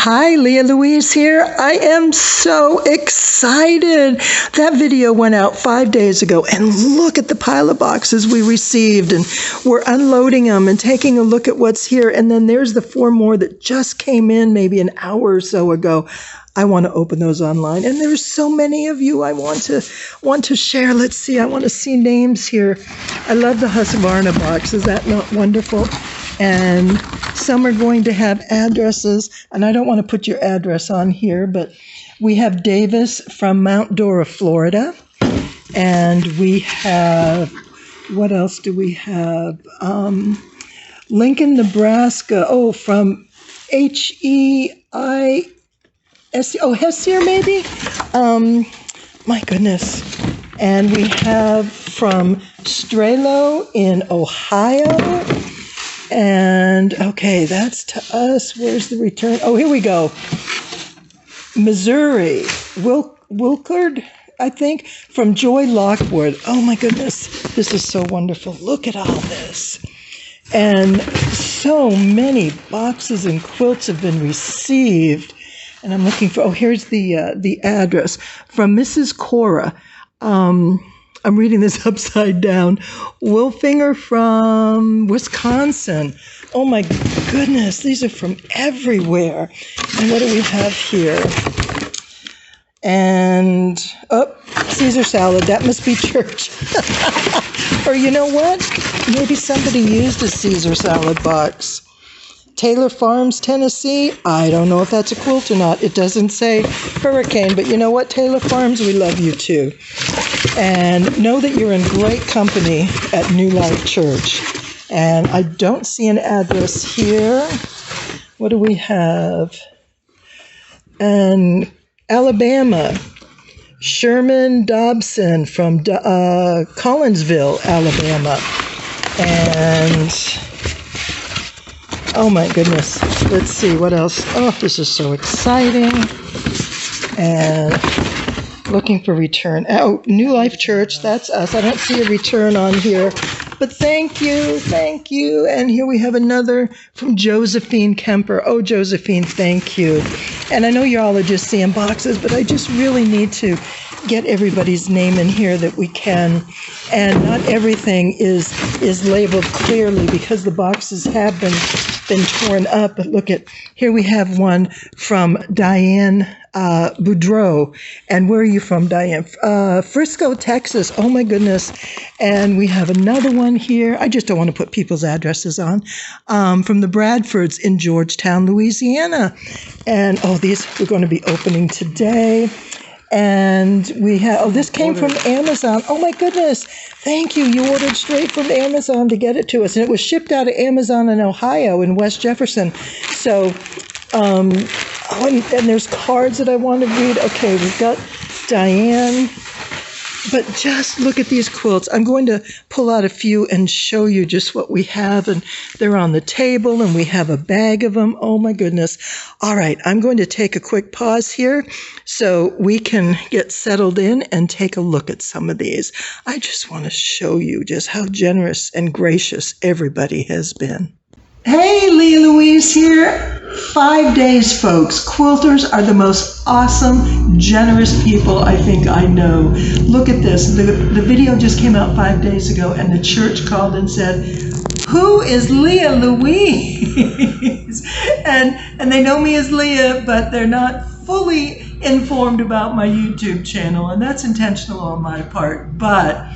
Hi, Lea Louise here. I am so excited. That video went out 5 days ago, and look at the pile of boxes we received, and we're unloading them and taking a look at what's here. And then there's the 4 more that just came in maybe an hour or so ago. I want to open those online, and there's so many of you I want to share. Let's see. I want to see names here. I love the Husqvarna box. Is that not wonderful? And some are going to have addresses, and I don't want to put your address on here, but we have Davis from Mount Dora, Florida, and we have, what else do we have? Lincoln, Nebraska, from Hessier maybe? My goodness. And we have from Strelo in Ohio. And, okay, that's to us. Where's the return? Oh, here we go. Missouri. Wilkard, I think, from Joy Lockwood. Oh, my goodness. This is so wonderful. Look at all this. And so many boxes and quilts have been received. And I'm looking for, here's the address. From Mrs. Cora. I'm reading this upside down. Wolfinger from Wisconsin. Oh my goodness, these are from everywhere. And what do we have here? And, Caesar salad, that must be church. Or you know what? Maybe somebody used a Caesar salad box. Taylor Farms, Tennessee. I don't know if that's a quilt or not. It doesn't say hurricane, but you know what, Taylor Farms, we love you too. And know that you're in great company at New Life Church. And I don't see an address here. What do we have? And Alabama. Sherman Dobson from Collinsville, Alabama. And oh my goodness. Let's see what else. Oh, this is so exciting. And looking for return. Oh, New Life Church, that's us. I don't see a return on here. But thank you, thank you. And here we have another from Josephine Kemper. Oh, Josephine, thank you. And I know you all are just seeing boxes, but I just really need to get everybody's name in here that we can. And not everything is labeled clearly because the boxes have been torn up. But look at, here we have one from Diane Boudreau. And where are you from, Diane? Frisco, Texas. Oh my goodness. And we have another one here. I just don't want to put people's addresses on. From the Bradfords in Georgetown, Louisiana. And these we're going to be opening today. And we have, this came from Amazon. Oh my goodness. Thank you. You ordered straight from Amazon to get it to us. And it was shipped out of Amazon in Ohio in West Jefferson. So, and there's cards that I want to read. Okay, we've got Diane. But just look at these quilts. I'm going to pull out a few and show you just what we have. And they're on the table, and we have a bag of them. Oh, my goodness. All right, I'm going to take a quick pause here so we can get settled in and take a look at some of these. I just want to show you just how generous and gracious everybody has been. Hey, Lea Louise here. 5 days, folks. Quilters are the most awesome, generous people I think I know. Look at this. The video just came out 5 days ago, and the church called and said, "Who is Lea Louise?" and they know me as Lea, but they're not fully informed about my YouTube channel, and that's intentional on my part. But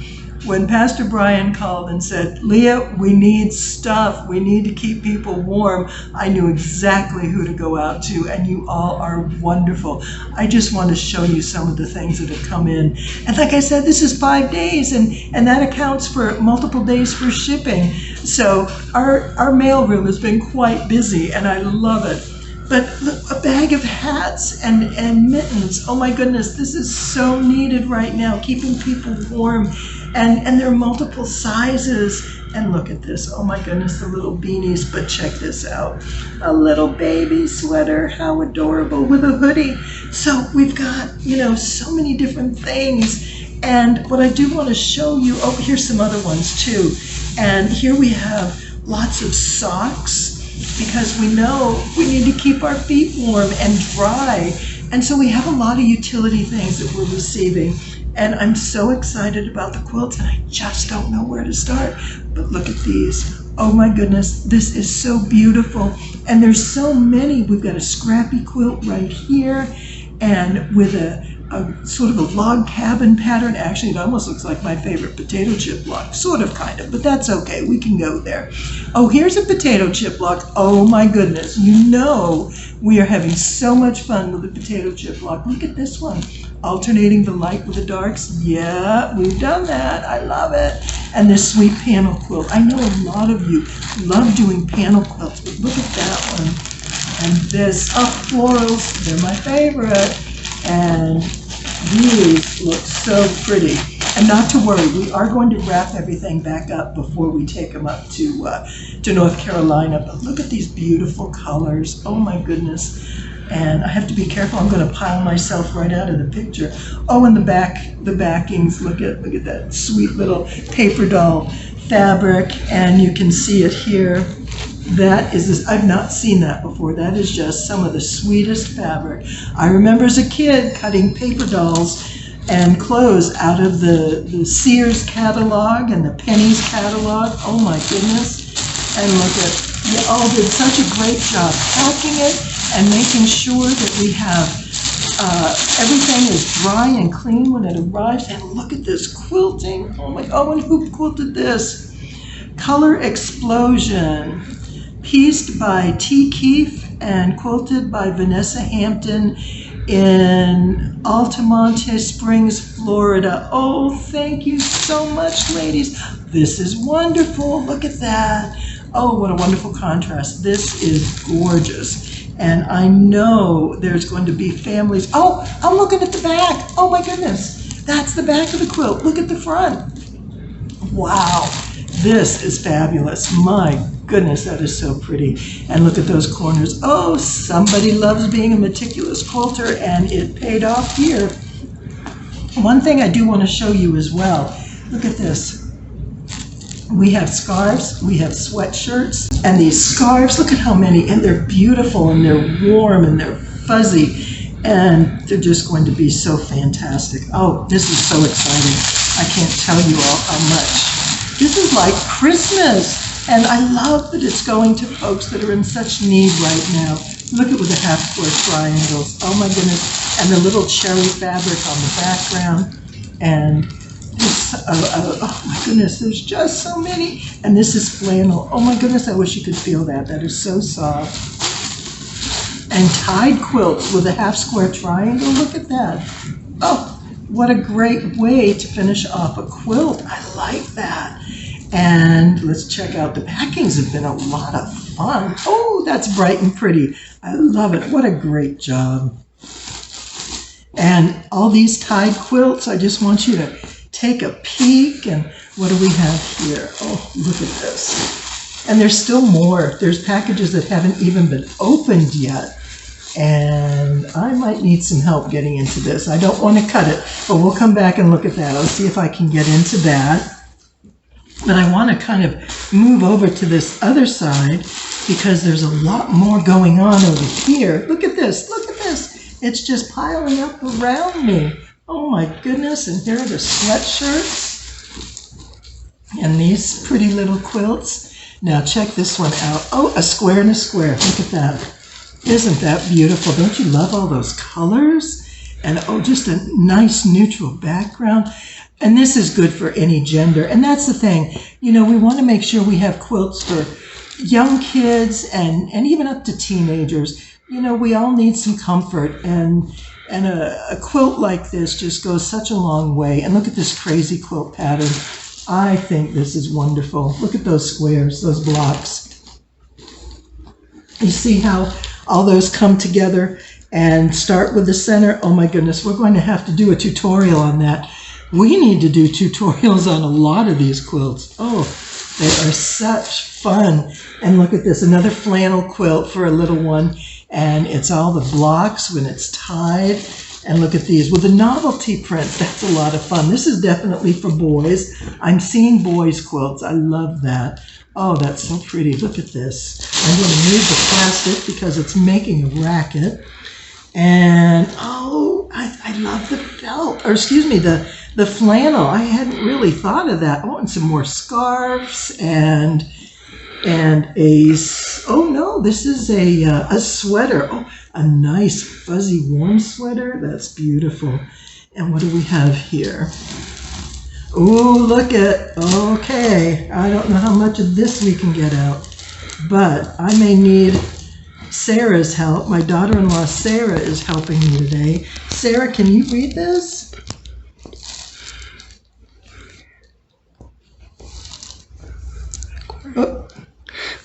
when Pastor Brian called and said, "Lea, we need stuff. We need to keep people warm," I knew exactly who to go out to, and you all are wonderful. I just want to show you some of the things that have come in. And like I said, this is 5 days, and that accounts for multiple days for shipping. So our mail room has been quite busy, and I love it. But look, a bag of hats and mittens. Oh my goodness, this is so needed right now, keeping people warm. And there are multiple sizes. And look at this. Oh my goodness, the little beanies. But check this out. A little baby sweater. How adorable, with a hoodie. So we've got, so many different things. And what I do want to show you, here's some other ones too. And here we have lots of socks. because we know we need to keep our feet warm and dry. And so we have a lot of utility things that we're receiving. And I'm so excited about the quilts, and I just don't know where to start. But look at these. Oh my goodness, this is so beautiful. And there's so many. We've got a scrappy quilt right here, and with a sort of a log cabin pattern. Actually, it almost looks like my favorite potato chip block, sort of, kind of, but that's okay. We can go there. Oh, here's a potato chip block. Oh my goodness, you know we are having so much fun with the potato chip block. Look at this one, alternating the light with the darks. Yeah, we've done that. I love it. And this sweet panel quilt. I know a lot of you love doing panel quilts, but look at that one. And this, florals, they're my favorite. And these look so pretty. And not to worry, we are going to wrap everything back up before we take them up to North Carolina. But look at these beautiful colors. Oh my goodness. And I have to be careful. I'm going to pile myself right out of the picture. Oh, and the backings. Look at that sweet little paper doll fabric. And you can see it here. That is this, I've not seen that before. That is just some of the sweetest fabric. I remember as a kid cutting paper dolls and clothes out of the Sears catalog and the Penny's catalog. Oh my goodness. And look at, you all did such a great job packing it and making sure that we have everything is dry and clean when it arrives. And look at this quilting. Oh my, oh, and who quilted this? Color Explosion. Pieced by T. Keefe and quilted by Vanessa Hampton in Altamonte Springs, Florida. Oh, thank you so much, ladies. This is wonderful. Look at that. Oh, what a wonderful contrast. This is gorgeous. And I know there's going to be families. Oh, I'm looking at the back. Oh my goodness. That's the back of the quilt. Look at the front. Wow. This is fabulous. My goodness, that is so pretty. And look at those corners. Oh, somebody loves being a meticulous quilter, and it paid off here. One thing I do want to show you as well. Look at this. We have scarves, we have sweatshirts, and these scarves, look at how many, and they're beautiful, and they're warm, and they're fuzzy, and they're just going to be so fantastic. Oh, this is so exciting. I can't tell you all how much. This is like Christmas, and I love that it's going to folks that are in such need right now. Look at with the half square triangles. Oh my goodness. And the little cherry fabric on the background. And this, oh my goodness, there's just so many. And this is flannel. Oh my goodness, I wish you could feel that. That is so soft. And tied quilts with a half square triangle. Look at that. Oh, what a great way to finish off a quilt. I like that. And let's check out the packings. Have been a lot of fun. Oh, that's bright and pretty. I love it. What a great job. And all these tied quilts, I just want you to take a peek. And what do we have here? Oh, look at this. And there's still more. There's packages that haven't even been opened yet. And I might need some help getting into this. I don't want to cut it, but we'll come back and look at that. I'll see if I can get into that. But I want to kind of move over to this other side because there's a lot more going on over here. Look at this. Look at this. It's just piling up around me. Oh my goodness. And here are the sweatshirts and these pretty little quilts. Now check this one out. Oh, a square and a square. Look at that. Isn't that beautiful? Don't you love all those colors? And oh, just a nice neutral background. And this is good for any gender. And that's the thing. You know, we want to make sure we have quilts for young kids and even up to teenagers. You know, we all need some comfort. And a quilt like this just goes such a long way. And look at this crazy quilt pattern. I think this is wonderful. Look at those squares, those blocks. You see how all those come together and start with the center? Oh my goodness, we're going to have to do a tutorial on that. We need to do tutorials on a lot of these quilts. Oh, they are such fun. And look at this, another flannel quilt for a little one. And it's all the blocks when it's tied. And look at these with the novelty prints. That's a lot of fun. This is definitely for boys. I'm seeing boys' quilts. I love that. Oh, that's so pretty. Look at this. I'm going to move the plastic because it's making a racket. And, oh, I love the felt, or excuse me, the flannel. I hadn't really thought of that. Oh, and some more scarves and oh no, this is a sweater. Oh, a nice fuzzy warm sweater. That's beautiful. And what do we have here? Oh, look at, okay, I don't know how much of this we can get out, but I may need Sarah's help. My daughter-in-law Sarah is helping me today. Sarah, can you read this? Oh.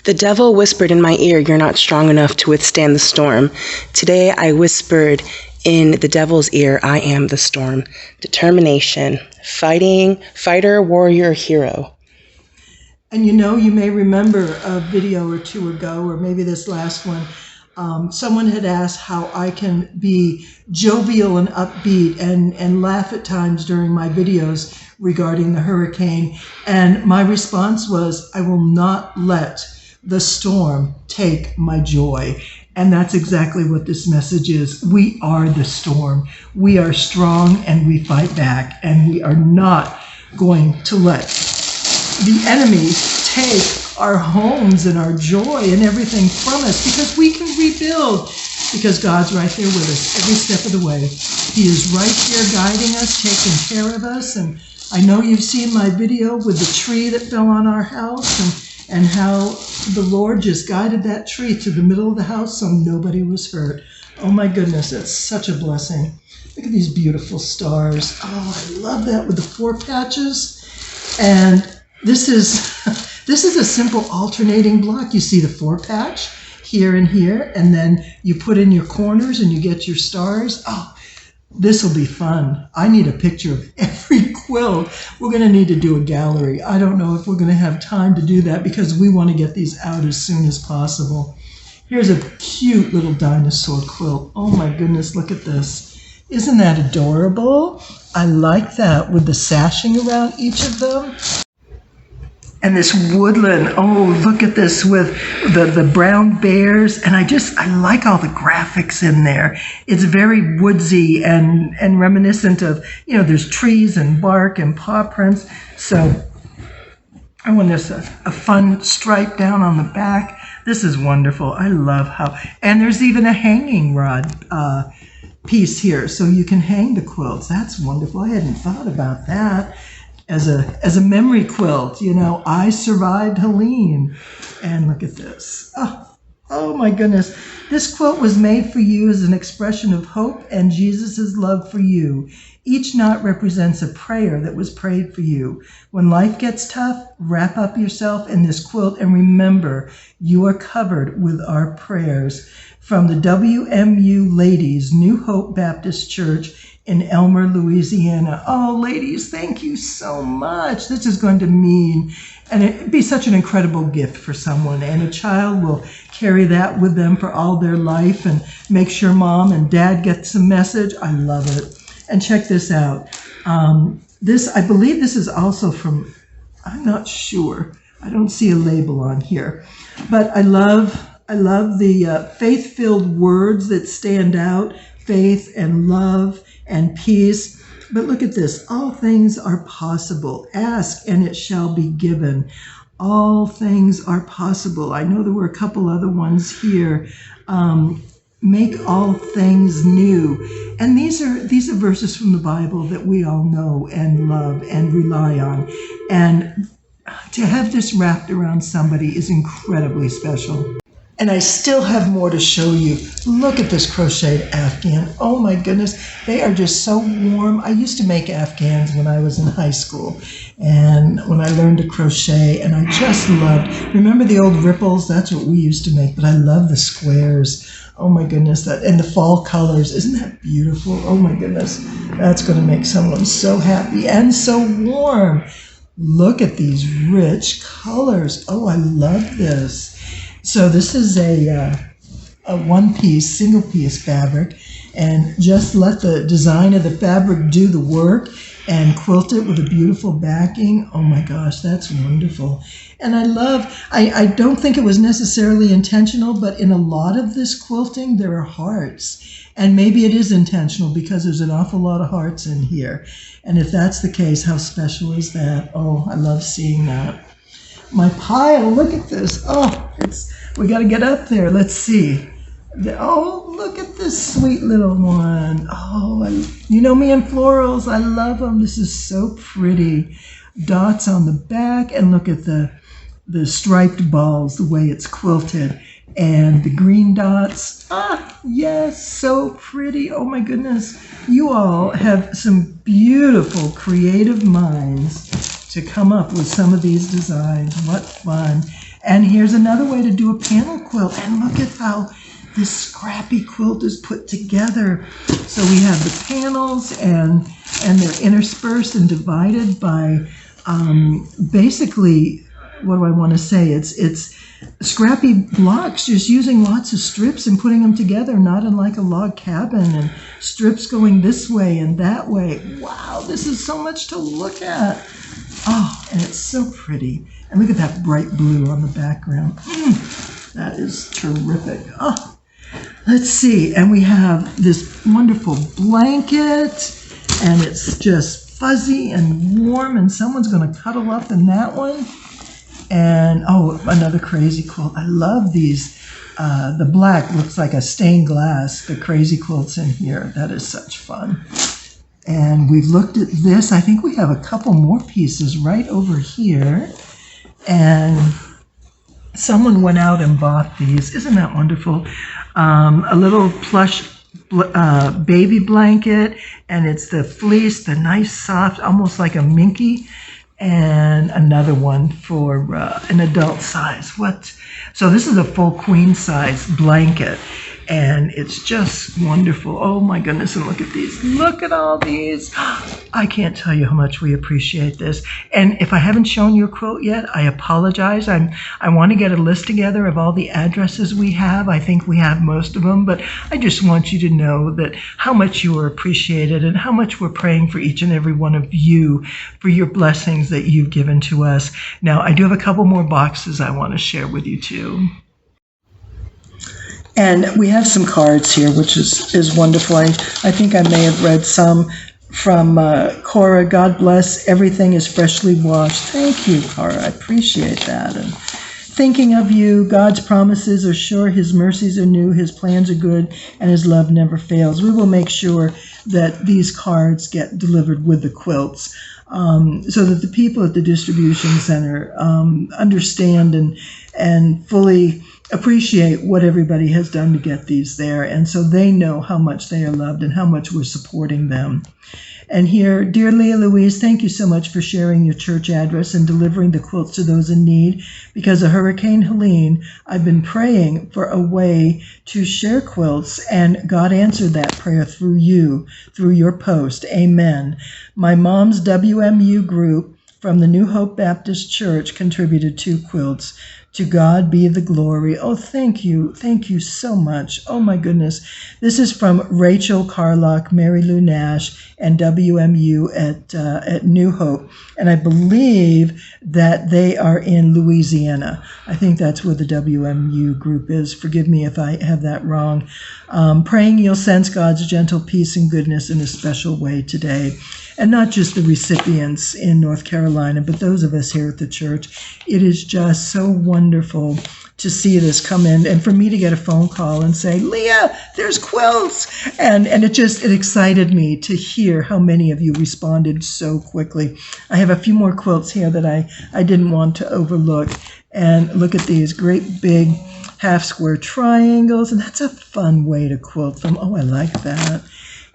The devil whispered in my ear, "You're not strong enough to withstand the storm." Today I whispered in the devil's ear, "I am the storm." Determination, fighter, warrior, hero. And you know, you may remember a video or two ago, or maybe this last one, someone had asked how I can be jovial and upbeat and laugh at times during my videos regarding the hurricane. And my response was, I will not let the storm take my joy. And that's exactly what this message is. We are the storm. We are strong and we fight back. And we are not going to let the enemy take our homes and our joy and everything from us, because we can rebuild, because God's right there with us every step of the way. He is right here guiding us, taking care of us. And I know you've seen my video with the tree that fell on our house and how the Lord just guided that tree to the middle of the house so nobody was hurt. Oh my goodness, that's such a blessing. Look at these beautiful stars. Oh, I love that with the 4 patches. And this is a simple alternating block. You see the 4 patch here and here, and then you put in your corners and you get your stars. Oh, this will be fun. I need a picture of every quilt. We're going to need to do a gallery. I don't know if we're going to have time to do that because we want to get these out as soon as possible. Here's a cute little dinosaur quilt. Oh my goodness, look at this. Isn't that adorable? I like that with the sashing around each of them. And this woodland, oh, look at this with the brown bears. And I like all the graphics in there. It's very woodsy and reminiscent of, you know, there's trees and bark and paw prints. So, oh, and there's a fun stripe down on the back. This is wonderful. I love how, and there's even a hanging rod piece here. So you can hang the quilts. That's wonderful. I hadn't thought about that. As a memory quilt, you know, I survived Helene. And look at this. Oh my goodness. This quilt was made for you as an expression of hope and Jesus' love for you. Each knot represents a prayer that was prayed for you. When life gets tough, wrap up yourself in this quilt and remember you are covered with our prayers. From the WMU Ladies, New Hope Baptist Church in Elmer, Louisiana. Oh, ladies, thank you so much. This is going to mean, and it'd be such an incredible gift for someone, and a child will carry that with them for all their life and make sure mom and dad get some message. I love it. And check this out. I believe this is also from, I'm not sure. I don't see a label on here, but I love the faith-filled words that stand out, faith and love and peace. But look at this. All things are possible. Ask and it shall be given. All things are possible. I know there were a couple other ones here. Make all things new. And these are verses from the Bible that we all know and love and rely on. And to have this wrapped around somebody is incredibly special. And I still have more to show you. Look at this crocheted Afghan. Oh my goodness, they are just so warm. I used to make Afghans when I was in high school and when I learned to crochet, and I just loved, remember the old ripples? That's what we used to make, but I love the squares. Oh my goodness, and the fall colors. Isn't that beautiful? Oh my goodness, that's going to make someone so happy and so warm. Look at these rich colors. Oh, I love this. So this is a one-piece, single-piece fabric, and just let the design of the fabric do the work. and quilt it with a beautiful backing. Oh my gosh, that's wonderful. And I don't think it was necessarily intentional, but in a lot of this quilting, there are hearts. And maybe it is intentional because there's an awful lot of hearts in here. And if that's the case, how special is that? Oh, I love seeing that. My pile, look at this. Oh, we got to get up there. Let's see. Oh, look at this sweet little one. Oh, you know me and florals. I love them. This is so pretty. Dots on the back, and look at the striped balls, the way it's quilted, and the green dots. Ah, yes, so pretty. Oh my goodness. You all have some beautiful creative minds to come up with some of these designs. What fun. And here's another way to do a panel quilt. And look at how this scrappy quilt is put together. So we have the panels, and they're interspersed and divided by basically, what do I want to say? It's scrappy blocks, just using lots of strips and putting them together, not unlike a log cabin, and strips going this way and that way. Wow, this is so much to look at. Oh, and it's so pretty. And look at that bright blue on the background. That is terrific. Oh, let's see. And we have this wonderful blanket, and it's just fuzzy and warm, and someone's going to cuddle up in that one. And oh, another crazy quilt. I love these. The black looks like a stained glass, the crazy quilts in here. That is such fun. And we've looked at this. I think we have a couple more pieces right over here. And someone went out and bought these. Isn't that wonderful? A little plush baby blanket, and it's the fleece, the nice soft, almost like a minky, and another one for an adult size. So this is a full queen size blanket, and it's just wonderful. Oh my goodness, and look at these. Look at all these. I can't tell you how much we appreciate this. And if I haven't shown you a quilt yet, I apologize. I want to get a list together of all the addresses we have. I think we have most of them, but I just want you to know that how much you are appreciated and how much we're praying for each and every one of you for your blessings that you've given to us. Now, I do have a couple more boxes I want to share with you too. And we have some cards here, which is wonderful. I think I may have read some from Cora. God bless. Everything is freshly washed. Thank you, Cora. I appreciate that. And thinking of you, God's promises are sure. His mercies are new. His plans are good, and his love never fails. We will make sure that these cards get delivered with the quilts, so that the people at the distribution center understand and fully appreciate what everybody has done to get these there, and so they know how much they are loved and how much we're supporting them. And here, dear Lea Louise, thank you so much for sharing your church address and delivering the quilts to those in need. Because of Hurricane Helene, I've been praying for a way to share quilts, and God answered that prayer through you, through your post. Amen. My mom's WMU group from the New Hope Baptist Church contributed 2 quilts. To God be the glory. Oh, thank you. Thank you so much. Oh, my goodness. This is from Rachel Carlock, Mary Lou Nash, and WMU at New Hope. And I believe that they are in Louisiana. I think that's where the WMU group is. Forgive me if I have that wrong. Praying you'll sense God's gentle peace and goodness in a special way today. And not just the recipients in North Carolina, but those of us here at the church. It is just so wonderful to see this come in, and for me to get a phone call and say, Lea, there's quilts. And it excited me to hear how many of you responded so quickly. I have a few more quilts here that I didn't want to overlook. And look at these great big half square triangles, and that's a fun way to quilt them. Oh, I like that.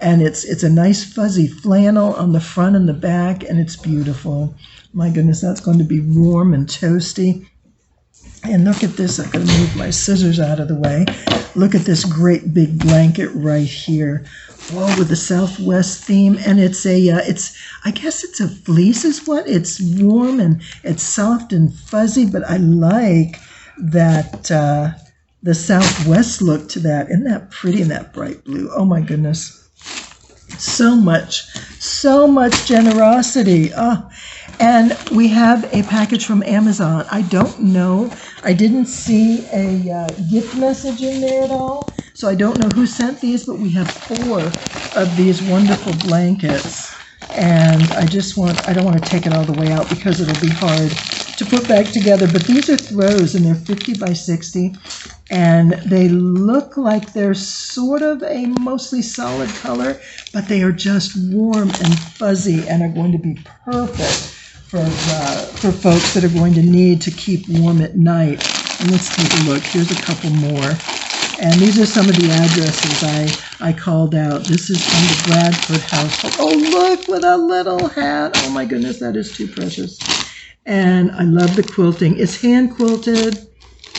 And it's a nice fuzzy flannel on the front and the back, and it's beautiful. My goodness, that's going to be warm and toasty. And look at this. I'm going to move my scissors out of the way. Look at this great big blanket right here. Whoa, with the Southwest theme. And I guess it's a fleece is what? It's warm and it's soft and fuzzy, but I like that the Southwest look to that. Isn't that pretty in that bright blue? Oh my goodness. So much generosity. Oh, and we have a package from Amazon. I don't know. I didn't see a gift message in there at all, so I don't know who sent these, but we have 4 of these wonderful blankets. And I don't want to take it all the way out because it'll be hard to put back together. But these are throws, and they're 50 by 60. And they look like they're sort of a mostly solid color, but they are just warm and fuzzy and are going to be perfect for folks that are going to need to keep warm at night. And let's take a look. Here's a couple more. And these are some of the addresses I called out. This is from the Bradford household. Oh, look, with a little hat. Oh, my goodness, that is too precious. And I love the quilting. It's hand quilted.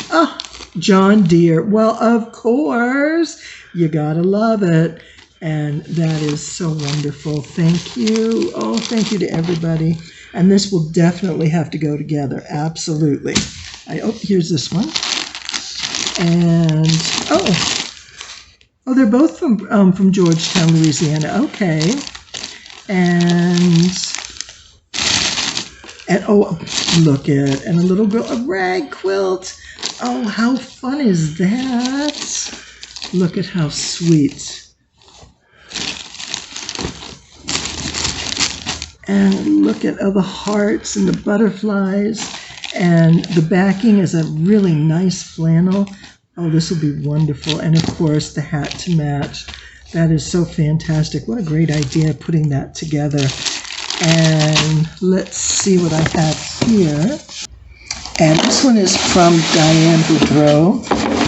Oh, John Deere. Well, of course, you gotta love it. And that is so wonderful. Thank you. Oh, thank you to everybody. And this will definitely have to go together. Absolutely. Here's this one. And they're both from Georgetown, Louisiana. Okay. And look at, and a little girl, a rag quilt. Oh, how fun is that? Look at how sweet. And look at the hearts and the butterflies. And the backing is a really nice flannel. Oh, this will be wonderful. And of course, the hat to match. That is so fantastic. What a great idea putting that together. And let's see what I have here. And this one is from Diane Boudreau,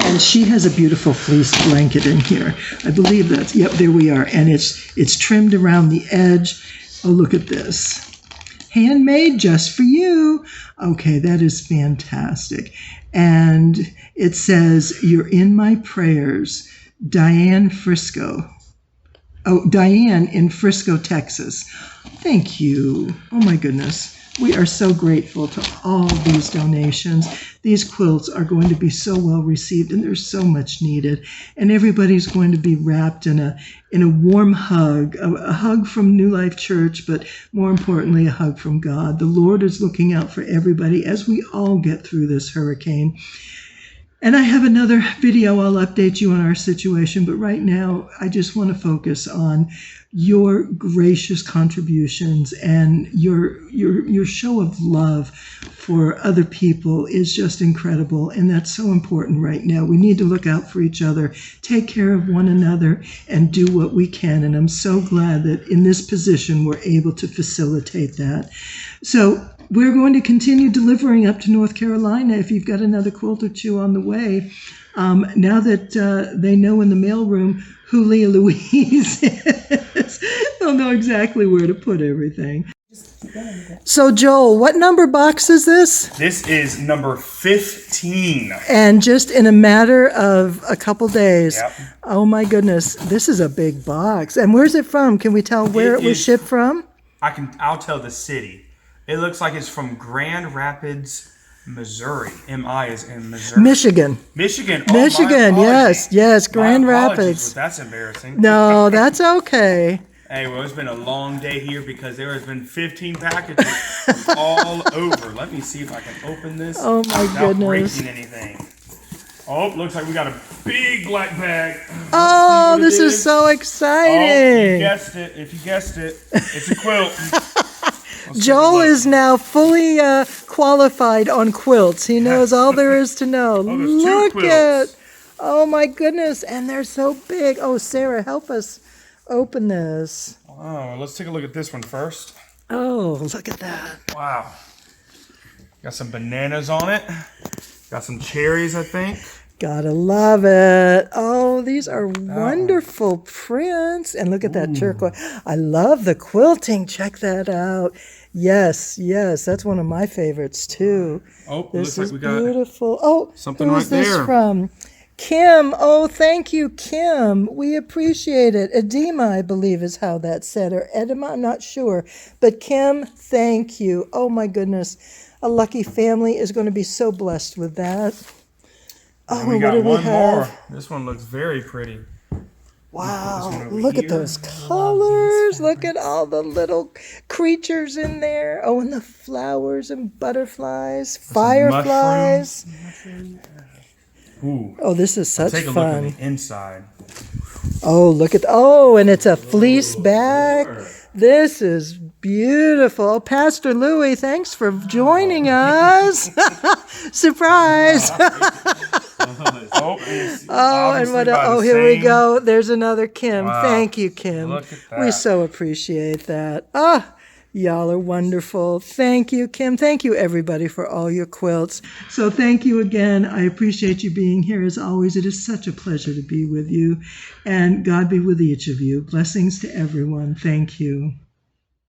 and she has a beautiful fleece blanket in here. I believe that's, yep, there we are. And it's trimmed around the edge. Oh, look at this. Handmade just for you. Okay, that is fantastic. And it says, "You're in my prayers, Diane Frisco." Oh, Diane in Frisco, Texas. Thank you. Oh my goodness. We are so grateful to all these donations. These quilts are going to be so well received, and they're so much needed. And everybody's going to be wrapped in a warm hug, a hug from New Life Church, but more importantly, a hug from God. The Lord is looking out for everybody as we all get through this hurricane. And I have another video. I'll update you on our situation, but right now I just want to focus on your gracious contributions, and your show of love for other people is just incredible, and that's so important right now. We need to look out for each other, take care of one another, and do what we can, and I'm so glad that in this position we're able to facilitate that. So we're going to continue delivering up to North Carolina if you've got another quilt or two on the way. Now that they know in the mailroom who Lea Louise is, they'll know exactly where to put everything. So, Joel, what number box is this? This is number 15. And just in a matter of a couple days. Yep. Oh, my goodness. This is a big box. And where's it from? Can we tell where it was shipped from? I'll tell the city. It looks like it's from Grand Rapids, Missouri. MI is in Missouri. Michigan. Michigan. Oh, Michigan, yes. Grand Rapids. That's embarrassing. No, that's okay. Hey, well, it's been a long day here because there has been 15 packages all over. Let me see if I can open this without breaking anything. Oh, looks like we got a big black bag. Oh, this is so exciting. Oh, you guessed it. If you guessed it, it's a quilt. Joel is now fully qualified on quilts. He knows all there is to know. Look at, oh my goodness, and they're so big. Oh, Sarah, help us open this. Wow, let's take a look at this one first. Oh, look at that. Wow. Got some bananas on it. Got some cherries, I think. Gotta love it. Oh, these are wonderful prints. And look at that turquoise. I love the quilting. Check that out. Yes, that's one of my favorites too. Oh, this looks is like we got beautiful. Oh, something who right is this there. from? Kim. Oh, thank you, Kim. We appreciate it. Edema, I believe, is how that's said, or edema. I'm not sure. But Kim, thank you. Oh my goodness. A lucky family is going to be so blessed with that. And we got one more. This one looks very pretty. Wow, look at those colors. Look at all the little creatures in there. Oh, and the flowers and butterflies, fireflies. Ooh. Oh, this is such Take a fun. look at the inside. Oh, look at, oh, and it's a fleece bag. This is beautiful. Pastor Louie, thanks for joining us. Surprise. Oh, and what? Oh, here we go. There's another Kim. Wow. Thank you, Kim. Look at that. We so appreciate that. Ah, y'all are wonderful. Thank you, Kim. Thank you, everybody, for all your quilts. So thank you again. I appreciate you being here. As always, it is such a pleasure to be with you. And God be with each of you. Blessings to everyone. Thank you.